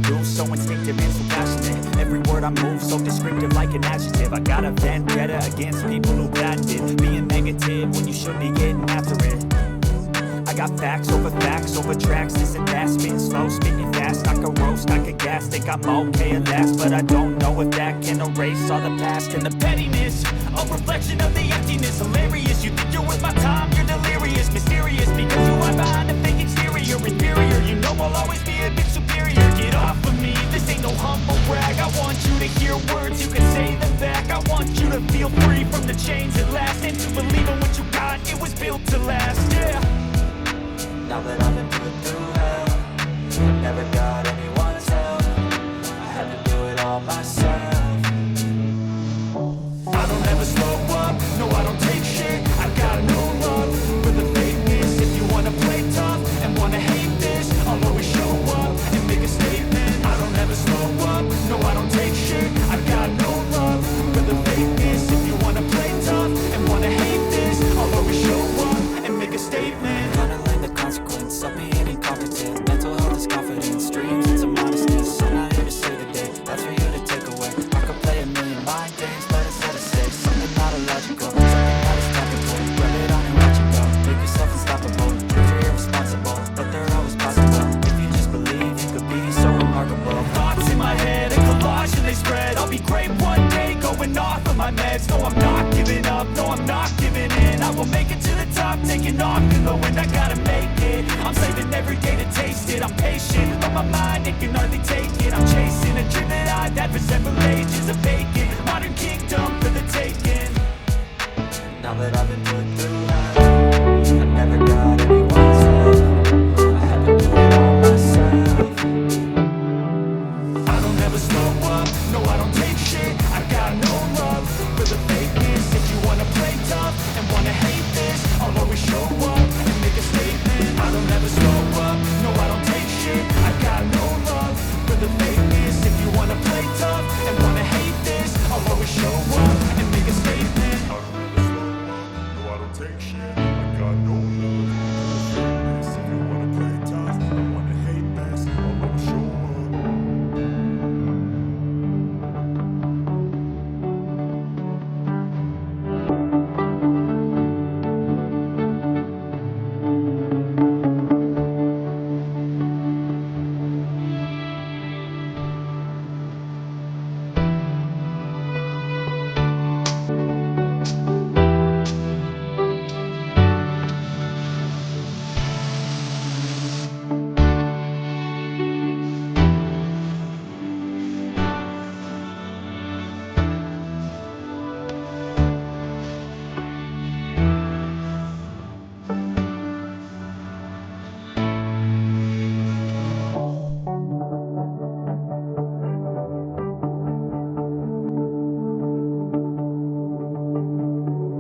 do, so instinctive and so passionate. Every word I move, so descriptive like an adjective. I got a vendetta against people who patented being negative when you should be getting after it. I got facts over tracks, this and that. Spitting slow, spitting fast, I could roast, I could gas. Think I'm okay at last, but I don't know if that can erase all the past and the pettiness. A reflection of the emptiness, hilarious. You think you're worth my time, you're delirious. Mysterious, because you hide behind a fake exterior. Inferior, you know I'll always be a bit superior. Get off of me, this ain't no humble brag. I want you to hear words, you can say them back. I want you to feel free from the chains at last, and to believe in what you got, it was built to last, yeah. Now that I've been put through hell, I never got anyone's help. I had to do it all myself. I don't ever slow up, no I don't take shit. I got no love for the fakeness. If you wanna play tough and wanna hate this, I'll always show up and make a statement. I don't ever slow up, no I don't take shit. I got no love for the fakeness. If you wanna play tough and wanna hate this, I'll always show up and make a statement. Of being incompetent, mental health is confidence, dreams and some honesty. So I'm not here to save the day, that's for you to take away. I could play a million mind games, but instead of say something not illogical, something that is topical. Rub it on and watch it go, make yourself unstoppable. Prove you're irresponsible, but they're always possible. If you just believe, you could be so remarkable. Thoughts in my head, a collage and they spread. I'll be great one day, going off of my meds. No, I'm not giving up, no, I'm not giving in. I will make it to the top, taking off in the wind. I gotta make it, I'm saving every day to taste it. I'm patient, but my mind, it can hardly take it. I'm chasing a dream that I've had for several ages. A vacant, modern kingdom for the taking. Now that I've been put through hell, I never got anyone's help. I had to do it all myself. I don't ever slow up, no I don't take shit. I got no love for the fakeness. If you wanna play tough and wanna hate this, I'll always show up and make a statement. I don't ever slow up, no I don't take shit. I got no love for the fakeness. If you wanna play tough and wanna hate this, I'll always show up and make a statement. I don't ever slow up, no I don't take shit.